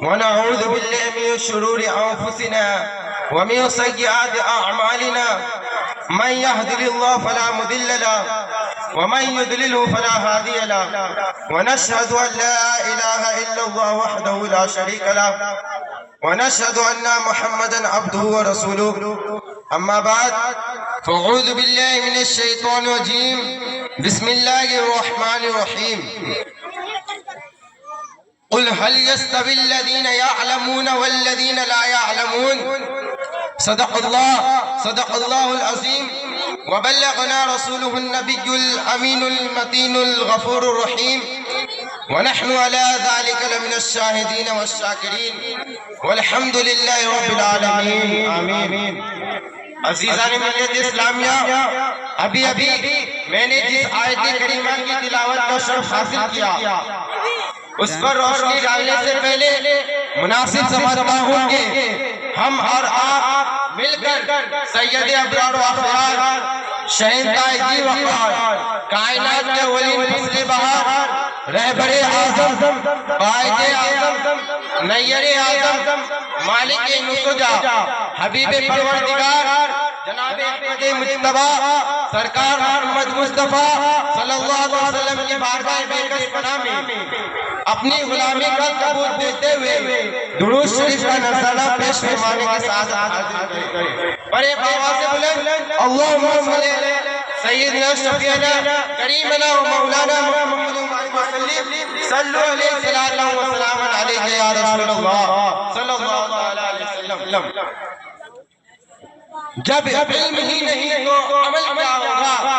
ونعوذ بالله من شرور أنفسنا ومن سيئات أعمالنا من يهده الله فلا مضل له ومن يضلل فلا هادي له ونشهد أن لا إله إلا الله وحده لا شريك له ونشهد أن محمدا عبده ورسوله أما بعد فأعوذ بالله من الشيطان الرجيم بسم الله الرحمن الرحيم قل هل يستوي الذين يعلمون والذين لا يعلمون صدق الله العظيم وبلغنا رسوله النبي الأمين المتين الغفور الرحيم ونحن على ذلك لمن الشاهدين والشاكرين والحمد لله رب العالمين آمين. عزیزان ملت اسلامیہ، ابھی میں نے جس آیت کریمہ کی تلاوت کا شرف حاصل کیا اس پر روشنی ڈالنے سے پہلے مناسب سمجھتا ہوں کہ ہم اور آپ مل کر سید ابرار و اخیار، شہنشاہ ذی وقار، کائنات کے ولی فصل بہار، رہبر اعظم، قائد اعظم، نیر اعظم، مالک نسجا، حبیب پروردگار جناب احمد مجتبی سرکار محمد مصطفیٰ صلی اللہ علیہ وسلم کی بارگاہ بےکس پناہ میں اپنی غلامی کا ثبوت دیتے ہوئے درود شریف کا نذرانہ پیش فرمانے کے ساتھ بڑے آواز سے بلند اللہم صلی سیدنا شفیعنا کریمنا و مولانا محمد صلو علیہ الصلوۃ والسلام علیہ یا رسول اللہ صلی اللہ علیہ وسلم. جب علم ہی نہیں تو عمل کیا ہوگا؟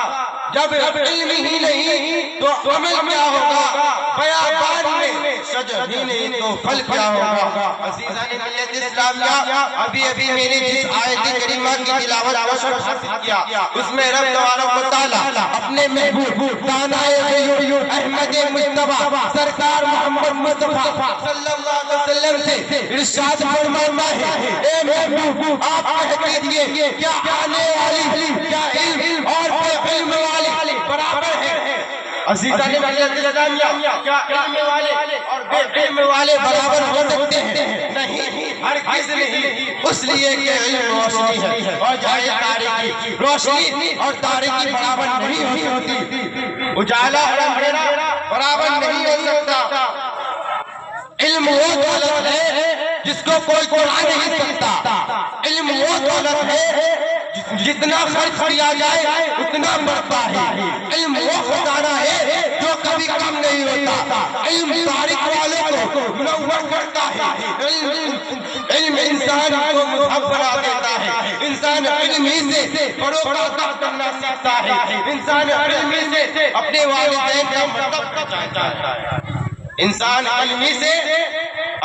جب علم ہی نہیں تو عمل کیا ہوگا؟ بیابان میں شجر ہی نہیں تو پھل کیا ہوگا؟ عزیزان ملت اسلامیہ، ابھی میں نے جس آیت کریمہ کی تلاوت کا شرف حاصل کیا اس میں رب تبارک و تعالی اپنے محبوب دانائے غیور احمد مجتبی سرکار محمد مصطفیٰ صلی اللہ علیہ وسلم سے ارشاد فرماتا ہے، اے محبوب آپ کہہ دیجئے کیا آنے والی، کیا علم اور بے علم والے برابر ہیں؟ عزیزان ملت اسلامیہ، کیا علم والے اور بے علم والے برابر ہو سکتے ہیں؟ نہیں، ہرگز نہیں، اس لیے کہ علم روشنی ہے اور جائے تاریکی، روشنی اور تاریکی برابر نہیں ہوتی، اجالا اور اندھیرا برابر نہیں ہو سکتا. علم وہ دولت ہے جس کو کوئی چرا نہیں سکتا. علم وہ دولت ہے جتنا خرچ کیا جائے اتنا بڑھتا ہے. علم وہ خزانہ ہے جو کبھی کم نہیں ہوتا. علم تاریخ والوں کو منور کرتا ہے. علم انسان کو مذہب بنا دیتا ہے. انسان علم ہی سے بڑوں کا ادب کرنا سیکھتا ہے. انسان علم ہی سے اپنے والدین کا مطلب پہچانتا ہے. انسان علمی سے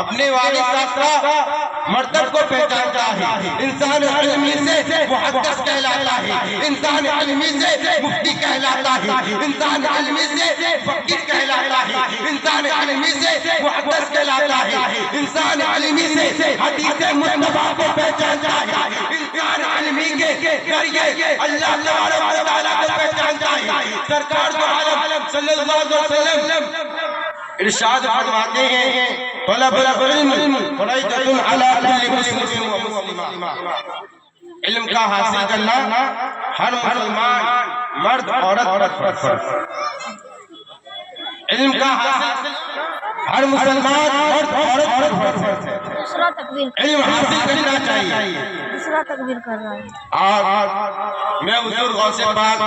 اپنے والد صاحب کا مرتب کو پہچانتا ہے. انسان علمی سے محدث کہلاتا ہے. انسان علمی سے مفتی کہلاتا ہے. انسان علمی سے فقیہ کہلاتا ہے. انسان علمی سے محدث کہلاتا ہے. انسان علمی سے حدیث مصطفیٰ کو پہچانتا ہے. انسان علمی کے ذریعے اللہ تبارک و تعالیٰ کو پہچانتا ہے. سرکار دو عالم صلی اللہ علیہ وسلم ارشاد فرماتے ہیں، طلب العلم فرض علی کل مسلم و مسلمہ. علم کا حاصل کرنا ہر مسلمان مرد عورت پر فرض ہے. علم کا حاصل ہر مسلمان مرد عورت پر فرض ہے. علم حاصل کرنا چاہیے. دوسرا تکبیر کر رہا ہے. اور میں حضور غوث پاک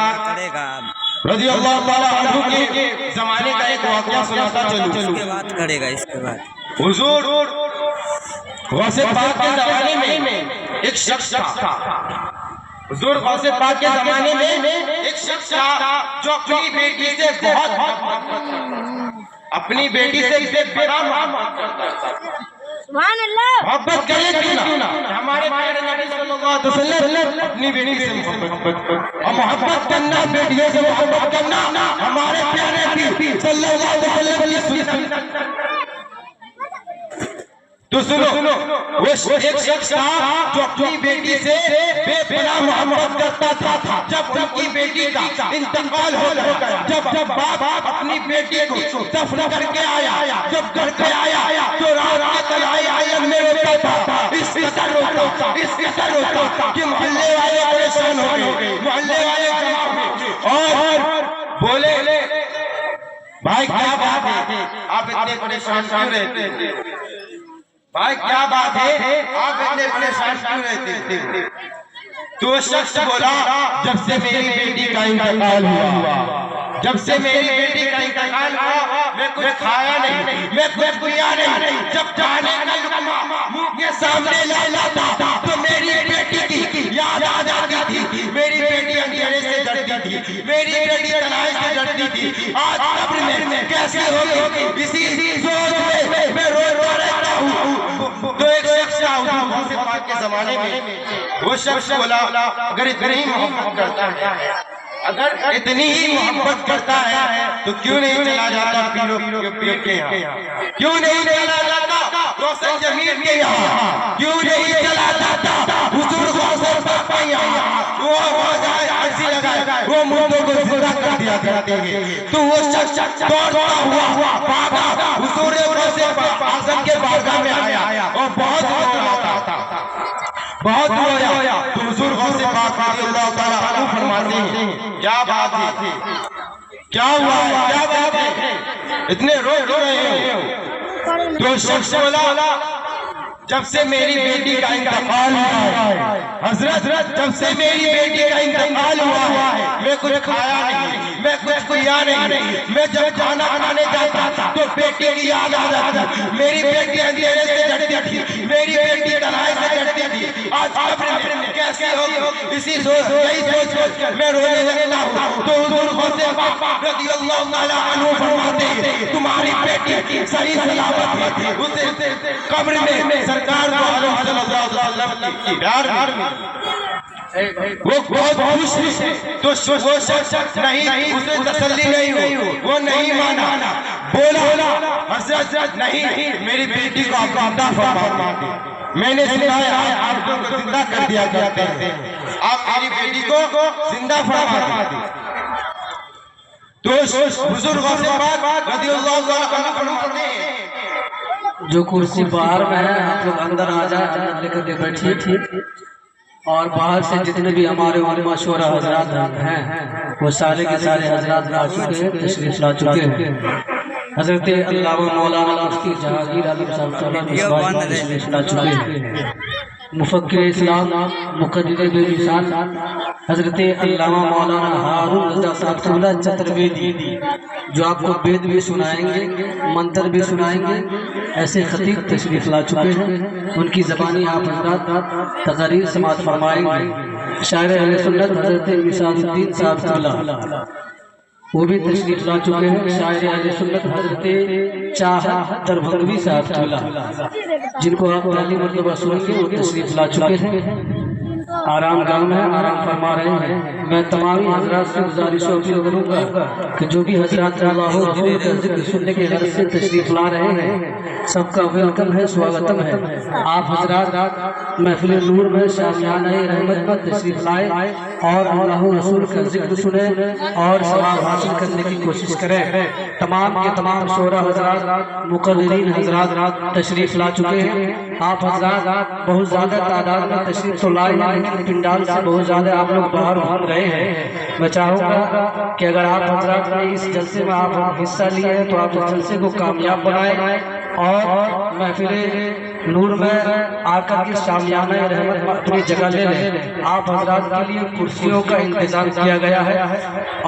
رضی اللہ تعالیٰ عنہ کے زمانے کا ایک واقعہ سناتا چلوں. اس کے بعد کرے گا. حضور غوث پاک کے زمانے میں ایک شخص تھا. حضور غوث پاک کے زمانے میں ایک شخص تھا جو اپنی بیٹی سے بہت اپنی بیٹی سے بڑا محبت کرتا تھا. سبحان اللہ. محبت کرے کیوں نہ؟ ہمارے پیارے نبی صلی اللہ علیہ وسلم اپنی بیٹی سے محبت اور محبت کرنا، بیٹیوں سے محبت کرنا ہمارے پیارے نبی صلی اللہ علیہ وسلم کی سنت. تو سنو، وہ ایک شخص تھا جو اپنی بیٹی سے بے پناہ محبت کرتا تھا. جب ان کی بیٹی کا انتقال ہو گیا، جب باپ اپنی بیٹی کو دفن کر کے آیا، جب گھر پہ آیا روتا، اس قدر روتا، اس قدر روتا کہ محلے والے پریشان ہو گئے، محلے والے جمع ہوئے اور بولے بھائی کیا بات ہے آپ اتنے پریشان کیوں رہتے ہیں؟ بھائی کیا بات ہے آپ اتنے پریشان کیوں رہتے ہیں؟ تو شخص بولا جب سے میری بیٹی کا انتقال ہوا، جب سے میری بیٹی کا انتقال ہوا میں کچھ کھایا نہیں، میں کچھ پیا نہیں، جب کھانے کا لقمہ منہ کے سامنے لاتا تو میری بیٹی کی یاد آ جاتی تھی، میری بیٹی اندھیرے سے ڈرتی تھی، میری بیٹی تنہائی سے ڈرتی تھی، آج قبر میں کیسے ہوگی اسی سوچ میں رو رہتا ہوں۔ تو ایک شخص حضور سے پاک کے زمانے میں وہ شخص بولا اگر اتنی محبت کرتا ہے، اگر اتنی ہی محبت کرتا ہے تو کیوں نہیں چلا جاتا پیروں کے یہاں، کیوں نہیں چلا جاتا روشن جمیل کے یہاں، کیوں نہیں چلا جاتا حضور غوث پاک کے یہاں، وہ جائے عرضی لگائے وہ مردوں کو زندہ کر دیا کرتے ہیں۔ تو وہ شخص دوڑتا ہوا بھاگا حضور غوث پاک اعظم کے بارگاہ میں آیا اور بہت رو رہا تھا، بہت رویا۔ تو حضور غوث پاک رضی اللہ تعالیٰ عنہ فرماتے ہیں کیا بات ہے، کیا ہوا ہے، کیا بات ہے، اتنے رو رہے ہو؟ تو شخص بولا جب سے میری بیٹی کا انتقال ہوا ہے حضرت، جب سے میری بیٹی کا انتقال ہوا ہے میں کچھ کھایا نہیں، میں کچھ پیا نہیں، میں جب کھانا کھانے جاتا تو بیٹی کی یاد آ جاتی، میری بیٹی اندھیرے سے ڈرتی تھی، میری بیٹی تنہائی سے ڈرتی تھی، آج قبر میں کیسے ہوگی اسی یہی سوچ کر میں رونے لگتا ہوں۔ تو حضور غوث پاک رضی اللہ تعالیٰ عنہ فرماتے ہیں تمہاری بیٹی صحیح سلامت ہے، اسے قبر میں سرکار دو عالم صلی اللہ علیہ وسلم کی پیار میں وہ بہت خوش ہے۔ تو وہ شخص نہیں، اسے تسلی نہیں ہوئی، وہ نہیں مانا، بولا حضرت نہیں میری بیٹی کو آپ زندہ فرما دیں، میں نے سنا ہے آپ کو زندہ کر دیا کرتے ہیں، آپ میری بیٹی کو زندہ فرما دیں۔ تو حضور غوث پاک رضی اللہ تعالیٰ عنہ فرماتے ہیں جو کرسی باہر میں ہے آپ لوگ اندر آ جائیں لے کر کے بیٹھیے، اور باہر سے جتنے بھی ہمارے علماء شورا حضرات ہیں وہ سارے کے سارے حضرات آ چکے ہیں، تشریف لا چکے ہیں۔ حضرت علامہ مولانا مفتی جہانگیر عالم صاحب صاحب تشریف لا چکے ہیں۔ مفکر اسلام مقدر بے مثال حضرت علامہ مولانا ہارون رضا صاحب قبلہ چترویدی جو آپ کو وید بھی سنائیں گے، منتر بھی سنائیں گے، ایسے خطیب تشریف لا چکے ہیں، ان کی زبانی آپ حضرات تقریر سماعت فرمائیں گے۔ شاعر اہل سنت حضرت مثال الدین صاحب قبلہ وہ بھی تشریف لا چکے ہیں۔ شاعر اہل سنت حضرت چاہت دربھنگوی صاحب قبلہ جن کو آپ پہلی مرتبہ سنیں گے وہ تشریف لا چکے ہیں، آرام گاہ میں آرام فرما رہے ہیں۔ میں تمام حضرات سے گزارش و اپیل کروں گا کہ جو بھی حضرات اللہ رسول کا ذکر سننے کے غرض سے تشریف لا رہے ہیں سب کا ویلکم ہے، سواگتم ہے۔ آپ حضرات محفل نور میں شامیانہ رحمت پر تشریف لائے اور اللہ رسول کا ذکر سنیں اور ثواب حاصل کرنے کی کوشش کریں۔ تمام کے تمام شورا حضرات مقررین حضرات تشریف لا چکے ہیں۔ آپ حضرات بہت زیادہ تعداد میں تشریف تو لائے ہیں لیکن پنڈال سے بہت زیادہ آپ لوگ باہر گھوم رہے ہیں۔ میں چاہوں گا کہ اگر آپ حضرات نے اس جلسے میں آپ حصہ لیا ہے تو آپ اس جلسے کو کامیاب بنائیں اور محفل نور میں آ کر کے شامیانہ رحمت میں اپنی جگہ لے لیں۔ آپ حضرات کے لیے کرسیوں کا انتظام کیا گیا ہے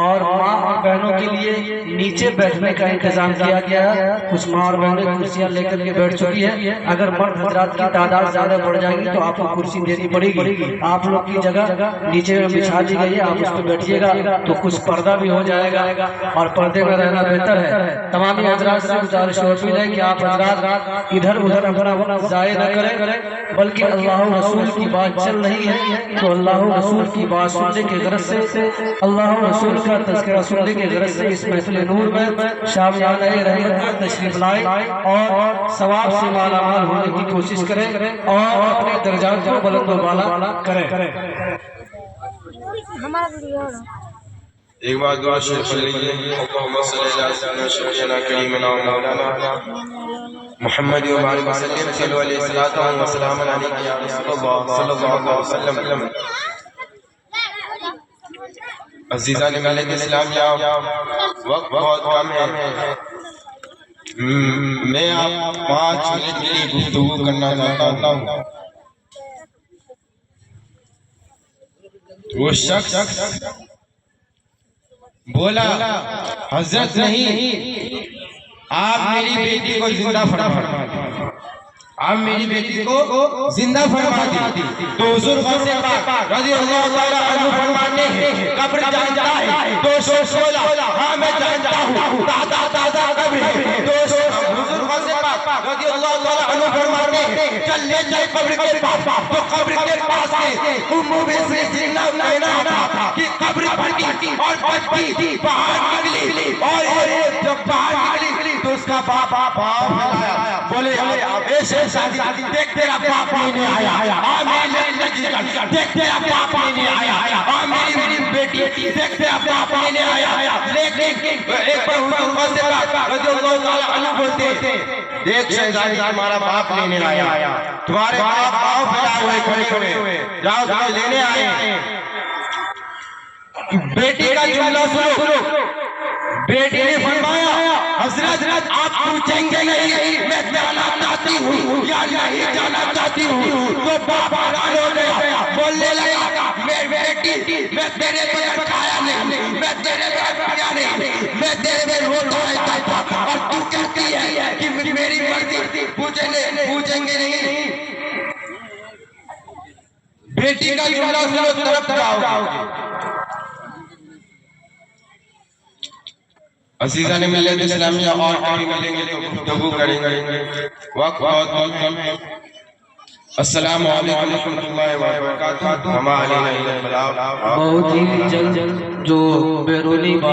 اور ماں اور بہنوں کے لیے نیچے بیٹھنے کا انتظام کیا گیا ہے۔ کچھ ماں اور بہنیں کرسیاں لے کر کے بیٹھ چکی ہے، اگر مرد حضرات کی تعداد زیادہ بڑھ جائے گی تو آپ کو کرسی دینی پڑے گی۔ آپ لوگ کی جگہ نیچے میں بچھا دی گئی ہے، آپ اس پہ بیٹھیے گا تو کچھ پردہ بھی ہو جائے گا اور پردے میں رہنا بہتر ہے۔ تمام حضرات سے گزارش ہے کہ آپ حضرات ادھر ادھر اپنا وقت ضائع نہ کریں بلکہ اللہ رسول کی بات چل رہی ہے تو اللہ رسول کی بات سننے کے غرض سے، اللہ رسول کا تذکرہ سننے کے غرض سے اس محفل نور میں شامیانہ رحمت پر تشریف لائیں اور ثواب سے مالا مال ہونے کی کوشش کریں اور اپنے درجات کو بلند و بالا کریں۔ ہمارا ایک بار دعا شریف پڑھ لیجیے اللہم صلی علی سیدنا شفیعنا کریمنا مولانا محمد و بارک وسلم صلو علیہ الصلوۃ والسلام علیک یا رسول اللہ صلی اللہ علیہ وسلم. عزیزان ملت اسلام وقت بہت کم ہے. میں آپ 5 منٹ کے لیے گفتگو کرنا چاہتا ہوں. وہ شخص بولا حضرت نہیں آپ میری بیٹی کو زندہ فرما دیں، آپ میری بیٹی کو زندہ فرما دیں. تو حضور غوث پاک رضی اللہ تعالیٰ عنہ فرماتے ہیں قبر جانتا ہے 216. ہاں میں جانتا ہوں تازہ قبر ہے 216. حضور غوث پاک رضی اللہ تعالیٰ عنہ فرماتے ہیں چل لے جائے قبر کے پاس. تو قبر کے پاس سے امو بنت زینب نعنا کی قبر پھٹی اور بچی باہر نکلی. اور جب باہر نکلی تو اس کا باپ پھیلایا بولے ایسے شادی دیکھ تیرا باپ نہیں آیا. دیکھ تیرا باپ نہیں آیا. میری بیٹی دیکھ تیرا باپ نہیں آیا. لیکن ایک بار حضور غوث پاک رضی اللہ تعالیٰ عنہ بولتے دیکھ شہزادی تمہارا باپ نہیں آیا. تمہارے باپ پاؤں پھیلائے ہوئے کھڑے ہوئے جاؤ تمہیں لینے آئے. بیٹی کا جملہ سنو. بیٹی نے فرمایا حضرت آپ پوچھیں گے نہیں میں جانا چاہتی ہوں یا نہیں جانا چاہتی ہوں. تو باپ حیران ہو گیا بولنے لگا میری بیٹی میں تیرے بغیر کھایا نہیں، میں تیرے بغیر پیا نہیں، میں تیرے بغیر روٹا نہیں تھا اور تو کہتی ہے کہ میری مرضی پوچھیں گے نہیں. بیٹی کا جملہ سنو طرف جاؤ. عزیزان ملت اسلامیہ اور کبھی ملیں گے تو گفتگو کریں گے. وقت بہت کم ہے. السلام علیکم ورحمۃ اللہ وبرکاتہ. ہمارے بہت ہی جلد جو بیرونی